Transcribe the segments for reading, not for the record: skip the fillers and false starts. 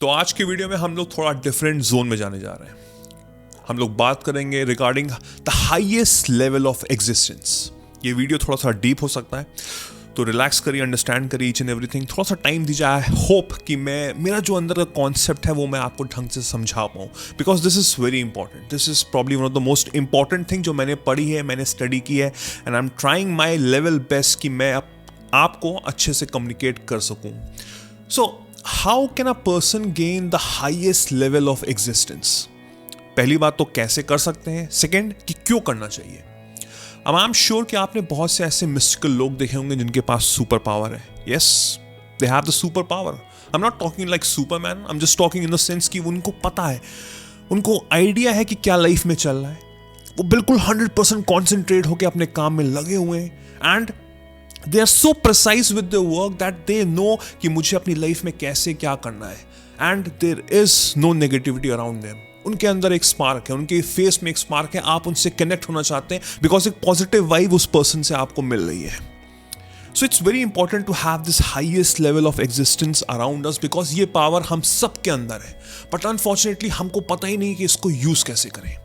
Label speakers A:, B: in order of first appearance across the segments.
A: तो आज की वीडियो में हम लोग थोड़ा डिफरेंट जोन में जाने जा रहे हैं। हम लोग बात करेंगे regarding the highest level of existence. ये वीडियो थोड़ा सा डीप हो सकता है, तो रिलैक्स करिए, अंडरस्टैंड करिए ईच एंड एवरीथिंग। थोड़ा सा टाइम दीजिए। आई होप कि मेरा जो अंदर का कॉन्सेप्ट है वो मैं आपको ढंग से समझा पाऊँ, because this is very important. This is probably one of the most important thing जो मैंने पढ़ी है, मैंने स्टडी की है, and I am trying my level best कि मैं आपको अच्छे से कम्युनिकेट कर सकूँ। So how can a person gain the highest level of existence? पहली बात तो कैसे कर सकते हैं, सेकेंड कि क्यों करना चाहिए। अब आई एम श्योर कि आपने बहुत से ऐसे मिस्टिकल लोग देखे होंगे जिनके पास सुपर पावर है। Yes, they have the super power. I am not talking like Superman, I am just talking in the sense कि उनको पता है, उनको आइडिया है कि क्या लाइफ में चल रहा है। वो बिल्कुल 100% कॉन्सेंट्रेट होकर अपने काम में लगे हुए हैं, and they are so precise with their work that they know कि मुझे अपनी लाइफ में कैसे क्या करना है, and there is no negativity around them। उनके अंदर एक स्पार्क है, उनके फेस में एक स्पार्क है, आप उनसे कनेक्ट होना चाहते हैं बिकॉज एक पॉजिटिव वाइब उस पर्सन से आपको मिल रही है। So it's very important to have this highest level of existence around us, because ये पावर हम सब के अंदर है, बट अनफॉर्चुनेटली हमको पता ही नहीं कि इसको यूज कैसे करें।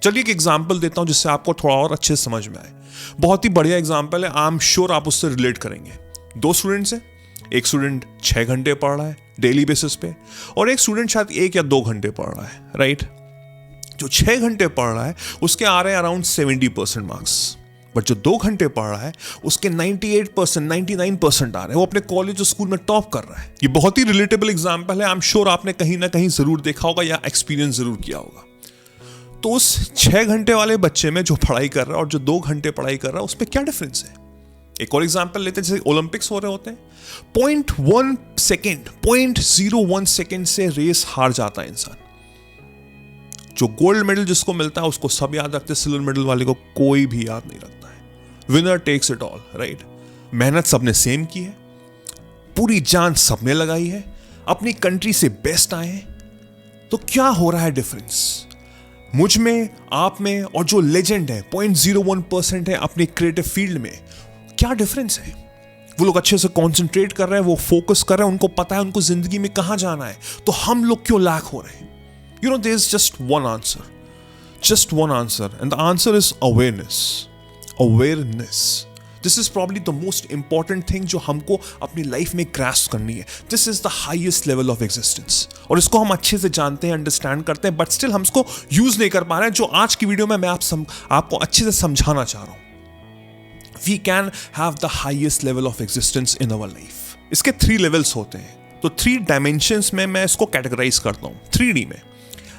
A: चलिए एक एग्जाम्पल देता हूं जिससे आपको थोड़ा और अच्छे से समझ में आए। बहुत ही बढ़िया एग्जाम्पल है, आई एम श्योर आप उससे रिलेट करेंगे। दो स्टूडेंट्स हैं, एक स्टूडेंट 6 घंटे पढ़ रहा है डेली बेसिस पे, और एक स्टूडेंट शायद 1 या 2 घंटे पढ़ रहा है, राइट। जो 6 घंटे पढ़ रहा है उसके आ रहे हैं अराउंड 70% मार्क्स, बट जो 2 घंटे पढ़ रहा है उसके 98%, 99% आ रहे हैं। वो अपने कॉलेज और स्कूल में टॉप कर रहा है। ये बहुत ही रिलेटेबल एग्जाम्पल है, आई एम श्योर आपने कहीं ना कहीं जरूर देखा होगा या एक्सपीरियंस जरूर किया होगा। तो उस 6 घंटे वाले बच्चे में जो पढ़ाई कर रहा है और जो 2 घंटे पढ़ाई कर रहा है उसमें क्या डिफरेंस है? एक और एग्जांपल लेते हैं, जैसे ओलंपिक्स हो रहे होते हैं, 0.1 सेकेंड से रेस हार जाता है इंसान। जो गोल्ड मेडल जिसको मिलता है उसको सब याद रखते हैं, सिल्वर मेडल वाले को कोई भी याद नहीं रखता है। Winner takes it all, right. मेहनत सबने सेम की है, पूरी जान सबने लगाई है, अपनी कंट्री से बेस्ट आए हैं। तो क्या हो रहा है डिफरेंस मुझ में, आप में, और जो लेजेंड है 0.01% है अपने क्रिएटिव फील्ड में? क्या डिफरेंस है? वो लोग अच्छे से कंसंट्रेट कर रहे हैं, वो फोकस कर रहे हैं, उनको पता है उनको जिंदगी में कहां जाना है। तो हम लोग क्यों लैक हो रहे हैं? You know, there is just one answer, and the answer is awareness. This is probably the most important thing जो हमको अपनी लाइफ में ग्रास्प करनी है। This is the highest level of existence, और इसको हम अच्छे से जानते हैं, अंडरस्टैंड करते हैं, बट स्टिल हम इसको यूज नहीं कर पा रहे हैं। जो आज की वीडियो में मैं आपको अच्छे से समझाना चाह रहा हूं। We can have the highest level of existence in our life. इसके 3 लेवल्स होते हैं, तो 3 डायमेंशंस में मैं इसको कैटेगराइज करता हूं 3D में।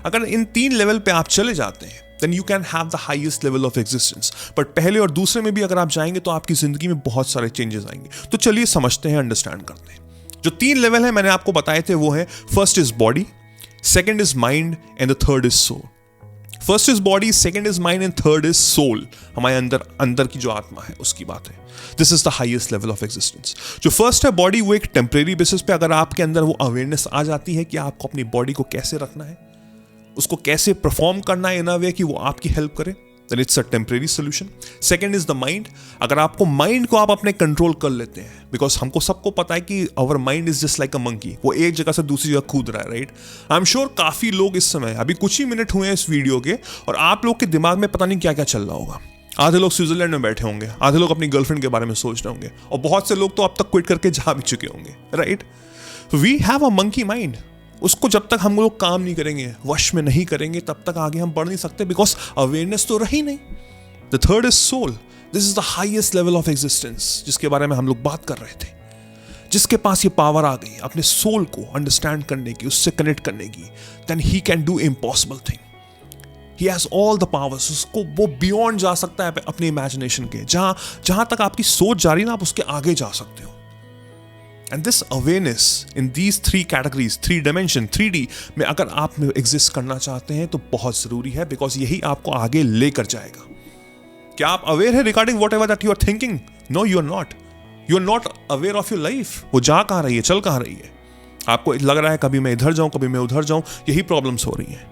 A: अगर इन 3 लेवल पे आप चले जाते हैं then you can have the highest level of existence। But पहले और दूसरे में भी अगर आप जाएंगे तो आपकी जिंदगी में बहुत सारे चेंजेस आएंगे। तो चलिए समझते हैं, अंडरस्टैंड करते हैं। जो 3 लेवल है मैंने आपको बताए थे वो है, first is body, second is mind, and the third is soul. First is body, second is mind, and third is soul. हमारे अंदर की जो आत्मा है उसकी बात है। This is the highest level of existence. जो फर्स्ट है बॉडी, वो एक टेम्परेरी बेसिस पे अगर आपके अंदर वो अवेयरनेस आ जाती है कि आपको अपनी बॉडी को कैसे रखना है, उसको कैसे परफॉर्म करना है इन अ वे कि वो आपकी हेल्प करे, then it's a temporary solution। Second is the mind। अगर आपको माइंड को आप अपने कंट्रोल कर लेते हैं, बिकॉज हमको सबको पता है कि our mind is just like a monkey, वो एक जगह से दूसरी जगह कूद रहा है, राइट। आई एम श्योर काफी लोग इस समय, अभी कुछ ही मिनट हुए हैं इस वीडियो के, और आप लोग के दिमाग में पता नहीं क्या क्या चल रहा होगा। आधे लोग स्विट्जरलैंड में बैठे होंगे, आधे लोग अपनी गर्लफ्रेंड के बारे में सोच रहे होंगे, और बहुत से लोग तो अब तक क्विट करके जा भी चुके होंगे, right. We have a monkey mind. उसको जब तक हम लोग काम नहीं करेंगे, वश में नहीं करेंगे, तब तक आगे हम बढ़ नहीं सकते, बिकॉज अवेयरनेस तो रही नहीं। The third is soul. This is the highest level of existence जिसके बारे में हम लोग बात कर रहे थे। जिसके पास ये पावर आ गई अपने सोल को अंडरस्टैंड करने की, उससे कनेक्ट करने की, then he can do impossible thing. He has all the powers. उसको वो बियॉन्ड जा सकता है अपने इमेजिनेशन के। जहां तक आपकी सोच जा रही है ना, आप उसके आगे जा सकते हो। And this awareness in these 3 categories, 3 dimension, 3D में अगर आप एग्जिस्ट करना चाहते हैं तो बहुत जरूरी है, बिकॉज यही आपको आगे लेकर जाएगा। क्या आप अवेयर है regarding whatever that you are thinking? No, you are not. You are not aware of your life. वो जा कहाँ रही है, चल कहाँ रही है? आपको लग रहा है कभी मैं इधर जाऊं, कभी मैं उधर जाऊं, यही प्रॉब्लम्स हो रही हैं।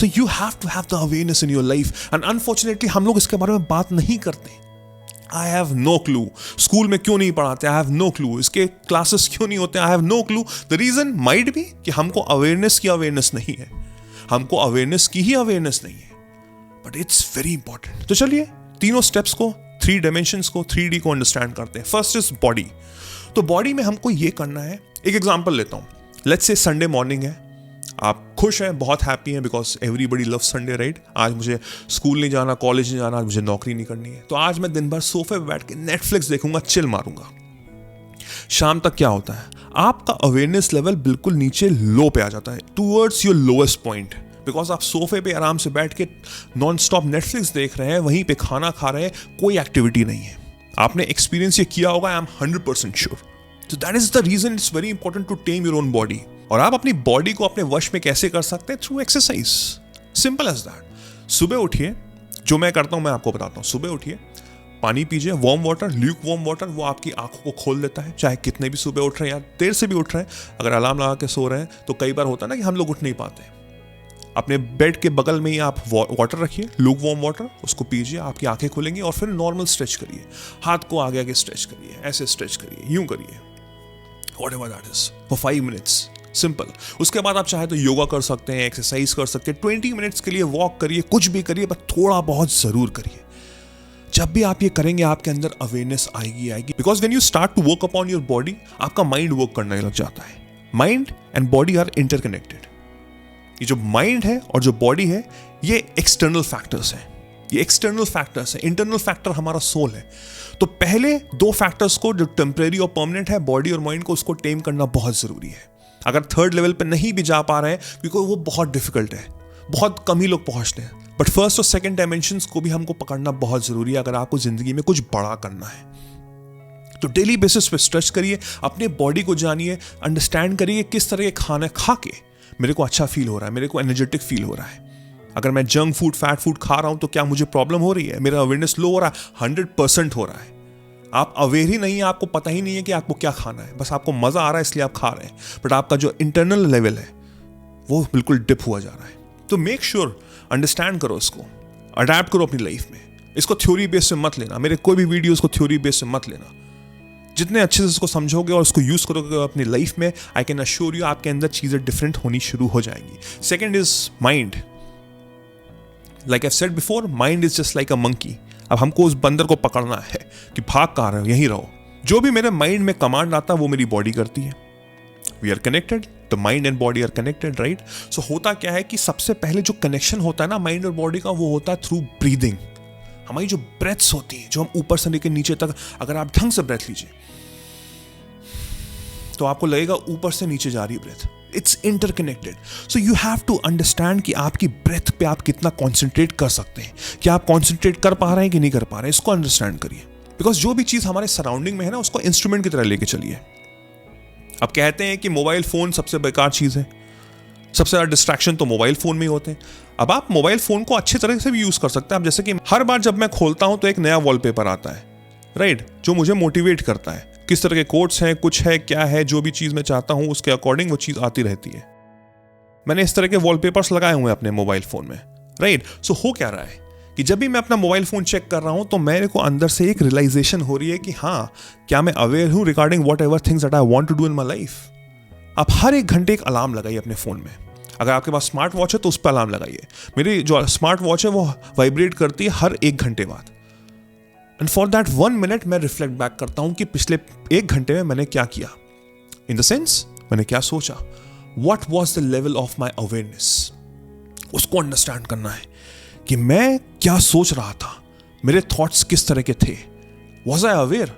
A: So you have to have the awareness in your life, and unfortunately हम लोग इसके बारे में बात नहीं करते। I have no clue. School में क्यों नहीं पढ़ाते, आई हैव नो क्लू। इसके क्लासेस क्यों नहीं होते, I have no clue. The reason might be कि हमको अवेयरनेस की अवेयरनेस नहीं है, हमको अवेयरनेस की ही अवेयरनेस नहीं है, बट इट्स वेरी इंपॉर्टेंट। तो चलिए तीनों स्टेप्स को, 3 डायमेंशंस को, 3D को अंडरस्टैंड करते हैं। First is body. तो बॉडी में हमको ये करना है, एक एग्जांपल लेता हूं। लेट्स से संडे मॉर्निंग है, आप खुश हैं, बहुत हैप्पी हैं because everybody love Sunday, right. आज मुझे स्कूल नहीं जाना, कॉलेज नहीं जाना, आज मुझे नौकरी नहीं करनी है, तो आज मैं दिन भर सोफे पे बैठ के नेटफ्लिक्स देखूंगा, चिल मारूंगा। शाम तक क्या होता है, आपका अवेयरनेस लेवल बिल्कुल नीचे लो पे आ जाता है, towards your lowest point, because आप सोफे पे आराम से बैठ के नॉन स्टॉप नेटफ्लिक्स देख रहे हैं, वहीं पे खाना खा रहे हैं, कोई एक्टिविटी नहीं है। आपने एक्सपीरियंस ये किया होगा, आई एम 100% श्योर। तो that is the reason it's very important to tame your own body. और आप अपनी बॉडी को अपने वश में कैसे कर सकते हैं, through exercise, simple as that. सुबह उठिए, जो मैं करता हूं मैं आपको बताता हूं। सुबह उठिए, पानी पीजिए, warm water, Luke warm water, वो आपकी आंखों को खोल देता है। चाहे कितने भी सुबह उठ रहे हैं या देर से भी उठ रहे हैं, अगर अलार्म लगा के सो रहे हैं तो कई बार होता है ना कि हम लोग उठ नहीं पाते। अपने बेड के बगल में ही आप वाटर रखिए, लूक वार्म वाटर, उसको पीजिए, आपकी आंखें खुलेंगी और फिर नॉर्मल स्ट्रेच करिए, हाथ को आगे आगे स्ट्रेच करिए, ऐसे स्ट्रेच करिए, यूं करिए, whatever that is, for 5 minutes, simple. उसके बाद आप चाहे तो योगा कर सकते हैं, एक्सरसाइज कर सकते हैं, 20 मिनट्स के लिए वॉक करिए, कुछ भी करिए, बस थोड़ा बहुत जरूर करिए। जब भी आप ये करेंगे आपके अंदर अवेयरनेस आएगी, because when you start to work upon your body, आपका माइंड वर्क करने लग जाता है। Mind and body are interconnected. ये जो माइंड है और जो बॉडी है, ये एक्सटर्नल फैक्टर्स हैं, ये एक्सटर्नल फैक्टर्स हैं। इंटरनल फैक्टर हमारा सोल है। तो पहले 2 फैक्टर्स को, जो टेम्परेरी और परमानेंट है, बॉडी और माइंड को, उसको टेम करना बहुत जरूरी है। अगर 3rd लेवल पे नहीं भी जा पा रहे हैं, क्योंकि वो बहुत डिफिकल्ट है, बहुत कम ही लोग पहुंचते हैं, बट 1st और 2nd डायमेंशंस को भी हमको पकड़ना बहुत जरूरी है अगर आपको जिंदगी में कुछ बड़ा करना है। तो डेली बेसिस पे स्ट्रेच करिए, अपने बॉडी को जानिए, अंडरस्टैंड करिए किस तरह के खाने खा के मेरे को अच्छा फील हो रहा है, मेरे को एनर्जेटिक फील हो रहा है। अगर मैं जंक फूड, फैट फूड खा रहा हूं तो क्या मुझे प्रॉब्लम हो रही है, मेरा अवेयरनेस लो हो रहा है? 100% हो रहा है। आप अवेयर ही नहीं है, आपको पता ही नहीं है कि आपको क्या खाना है, बस आपको मजा आ रहा है इसलिए आप खा रहे हैं, बट आपका जो इंटरनल लेवल है वो बिल्कुल डिप हुआ जा रहा है। तो मेक श्योर अंडरस्टैंड करो, इसको अडैप्ट करो अपनी लाइफ में। इसको थ्योरी बेस से मत लेना, मेरे कोई भी वीडियोस को थ्योरी बेस से मत लेना। जितने अच्छे से इसको समझोगे और इसको यूज करोगे अपनी लाइफ में, आई कैन अश्योर यू आपके अंदर चीजें डिफरेंट होनी शुरू हो जाएंगी। Second is mind. Like I said before, mind is just like a monkey. अब हमको उस बंदर को पकड़ना है कि भाग कहाँ रहे हो, यहीं रहो। जो भी मेरे माइंड में कमांड आता है वो मेरी बॉडी करती है। We are connected, the mind and body are connected, right. So होता क्या है कि सबसे पहले जो कनेक्शन होता है ना माइंड और बॉडी का, वो होता है थ्रू ब्रीदिंग। हमारी जो ब्रेथ्स होती है, जो हम ऊपर से लेकर नीचे तक, अगर आप ढंग से ब्रेथ लीजिए तो आपको लगेगा ऊपर से नीचे जा रही है breath. It's interconnected. So you have to understand कि आपकी ब्रेथ पे आप कितना कॉन्सेंट्रेट कर सकते हैं, क्या आप कॉन्सेंट्रेट कर पा रहे हैं कि नहीं कर पा रहे हैं, इसको अंडरस्टैंड करिए। बिकॉज जो भी चीज हमारे सराउंडिंग में है ना, उसको इंस्ट्रूमेंट की तरह लेके चलिए। अब कहते हैं कि मोबाइल फोन सबसे बेकार चीज है, सबसे ज्यादा डिस्ट्रैक्शन तो मोबाइल फोन में ही होते हैं। अब आप मोबाइल फोन को अच्छे तरह से भी यूज कर सकते हैं। अब जैसे कि हर बार जब मैं खोलता हूं तो एक नया वॉलपेपर आता है, राइट, जो मुझे मोटिवेट करता है, किस तरह के कोट्स हैं, कुछ है, क्या है, जो भी चीज मैं चाहता हूं उसके अकॉर्डिंग वो चीज आती रहती है। मैंने इस तरह के वॉलपेपर्स लगाए हुए हैं अपने मोबाइल फोन में, राइट। सो हो क्या रहा है कि जब भी मैं अपना मोबाइल फोन चेक कर रहा हूं तो मेरे को अंदर से एक रियलाइजेशन हो रही है कि हाँ, क्या मैं अवेयर हूं regarding whatever things that I want to do in my life. आप हर 1 घंटे एक अलार्म लगाइए अपने फोन में। अगर आपके पास स्मार्ट वॉच है तो उस पर अलार्म लगाइए। मेरी जो स्मार्ट वॉच है वो वाइब्रेट करती है हर 1 घंटे बाद। एंड फॉर दैट 1 मिनट मैं रिफ्लेक्ट बैक करता हूं कि पिछले 1 घंटे में मैंने क्या किया, इन द सेंस मैंने क्या सोचा, what was the level of my awareness. उसको अंडरस्टैंड करना है कि मैं क्या सोच रहा था, मेरे थॉट्स किस तरह के थे, was I aware,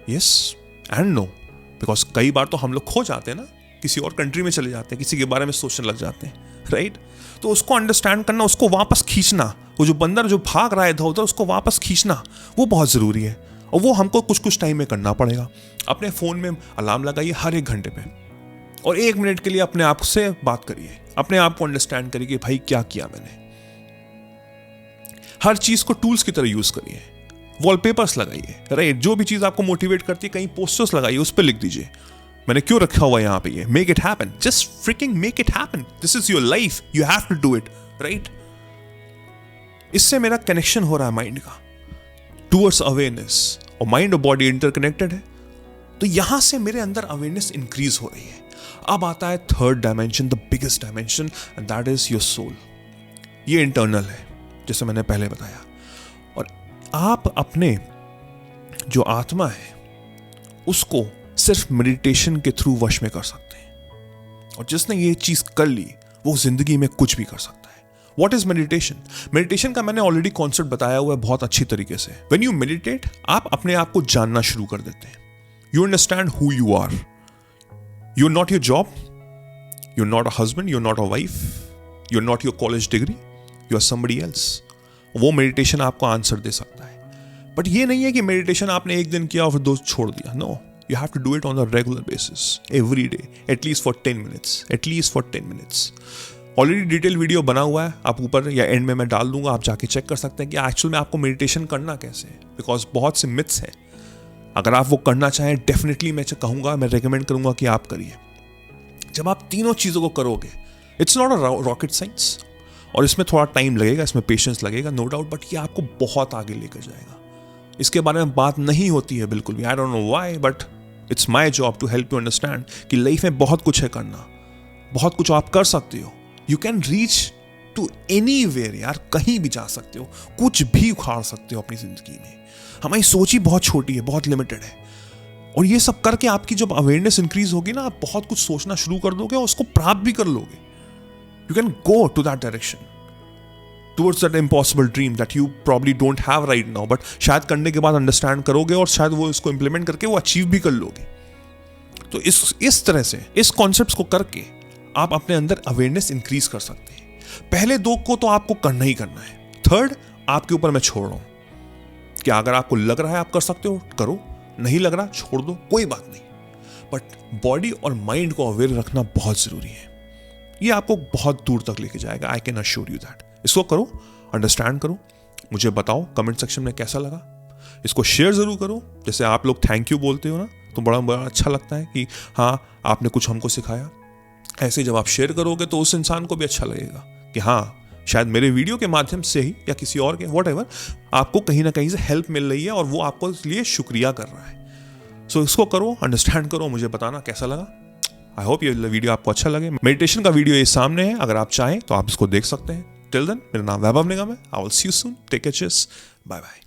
A: yes and no. Because कई बार तो हम लोग खो जाते हैं ना, किसी और कंट्री में चले जाते हैं, किसी के बारे में सोचने लग जाते हैं, राइट। तो उसको अंडरस्टैंड करना, उसको वापस खींचना, वो जो बंदर जो भाग रहा है इधर उधर, उसको वापस खींचना, वो बहुत जरूरी है। और वो हमको कुछ टाइम में करना पड़ेगा। अपने फोन में अलार्म लगाइए हर 1 घंटे पे और 1 मिनट के लिए अपने आप से बात करिए, अपने आप को अंडरस्टैंड करिए कि भाई क्या किया मैंने। हर चीज को टूल्स की तरह यूज करिए। वॉलपेपर्स लगाइए, राइट, जो भी चीज आपको मोटिवेट करती है, कहीं पोस्टर्स लगाइए, उस पर लिख दीजिए मैंने क्यों रखा हुआ यहाँ पे ये, make it happen, just freaking make it happen, this is your life, you have to do it, right. इससे मेरा कनेक्शन हो रहा है माइंड का। टूवर्ड्स अवेयरनेस, और माइंड और बॉडी इंटरकनेक्टेड है, तो यहां से मेरे अंदर अवेयरनेस इंक्रीज हो रही है। अब आता है third dimension, the biggest dimension, and that is your soul. ये इंटरनल है, जैसे मैंने पहले बताया, और आप अपने जो आत्मा है उसको सिर्फ मेडिटेशन के थ्रू वश में कर सकते हैं, और जिसने ये चीज कर ली वो जिंदगी में कुछ भी कर सकता है। What is meditation? मेडिटेशन का मैंने ऑलरेडी कॉन्सेप्ट बताया हुआ है बहुत अच्छी तरीके से। व्हेन यू मेडिटेट, आप अपने आप को जानना शुरू कर देते हैं। You understand who you are. You are not your job, you are not a husband, you are not a wife, you are not your college degree, you are somebody else. वो मेडिटेशन आपको answer दे सकता है। But ये नहीं है कि meditation आपने एक दिन किया और फिर दो छोड़ दिया। No, you have to do it on a regular basis, every day, at least for 10 minutes, at least for 10 minutes. Already detail video बना हुआ है, आप ऊपर या एंड में मैं डाल दूंगा, आप जाके चेक कर सकते हैं कि एक्चुअल में आपको मेडिटेशन करना कैसे है, बिकॉज बहुत से मिथ्स हैं। अगर आप वो करना चाहें, डेफिनेटली मैं कहूँगा, मैं रेकमेंड करूँगा कि आप करिए। जब आप तीनों चीज़ों को करोगे, it's not a rocket science, और इसमें थोड़ा टाइम लगेगा, इसमें पेशेंस लगेगा, नो डाउट, बट ये आपको बहुत आगे लेकर जाएगा। इसके बारे में बात नहीं होती है बिल्कुल भी, I don't know why, but it's my job to help you understand कि लाइफ में बहुत कुछ है करना, बहुत कुछ आप कर सकते हो। You can reach to anywhere यार, कहीं भी जा सकते हो, कुछ भी उखाड़ सकते हो अपनी जिंदगी में। हमारी सोच ही बहुत छोटी है, बहुत लिमिटेड है, और ये सब करके आपकी जब अवेयरनेस इंक्रीज होगी ना, आप बहुत कुछ सोचना शुरू कर दोगे और उसको प्राप्त भी कर लोगे। You can go to that direction, towards that impossible dream that you probably don't have right now, but शायद करने के बाद अंडरस्टैंड करोगे और शायद वो इसको इंप्लीमेंट करके वो अचीव भी कर लोगे। तो इस तरह से इस कॉन्सेप्ट्स को करके आप अपने अंदर अवेयरनेस इंक्रीज कर सकते हैं। पहले दो को तो आपको करना ही करना है, थर्ड आपके ऊपर मैं छोड़ रहा हूं कि अगर आपको लग रहा है आप कर सकते हो, करो, नहीं लग रहा छोड़ दो, कोई बात नहीं। बट बॉडी और माइंड को अवेयर रखना बहुत जरूरी है, ये आपको बहुत दूर तक लेके जाएगा, I can assure you that. इसको करो, अंडरस्टैंड करो, मुझे बताओ कमेंट सेक्शन में कैसा लगा। इसको शेयर जरूर करो, जैसे आप लोग थैंक यू बोलते हो ना, तो बड़ा अच्छा लगता है कि हाँ आपने कुछ हमको सिखाया। ऐसे जब आप शेयर करोगे तो उस इंसान को भी अच्छा लगेगा कि हाँ शायद मेरे वीडियो के माध्यम से ही या किसी और के व्हाटएवर आपको कहीं ना कहीं से हेल्प मिल रही है और वो आपको इसलिए शुक्रिया कर रहा है। सो इसको करो, अंडरस्टैंड करो, मुझे बताना कैसा लगा। आई होप ये वीडियो आपको अच्छा लगे। मेडिटेशन का वीडियो ये सामने है, अगर आप चाहें तो आप इसको देख सकते हैं। Till then, मेरा नाम वैभव निगम है। I will see you soon. Take care. Cheers. Bye bye.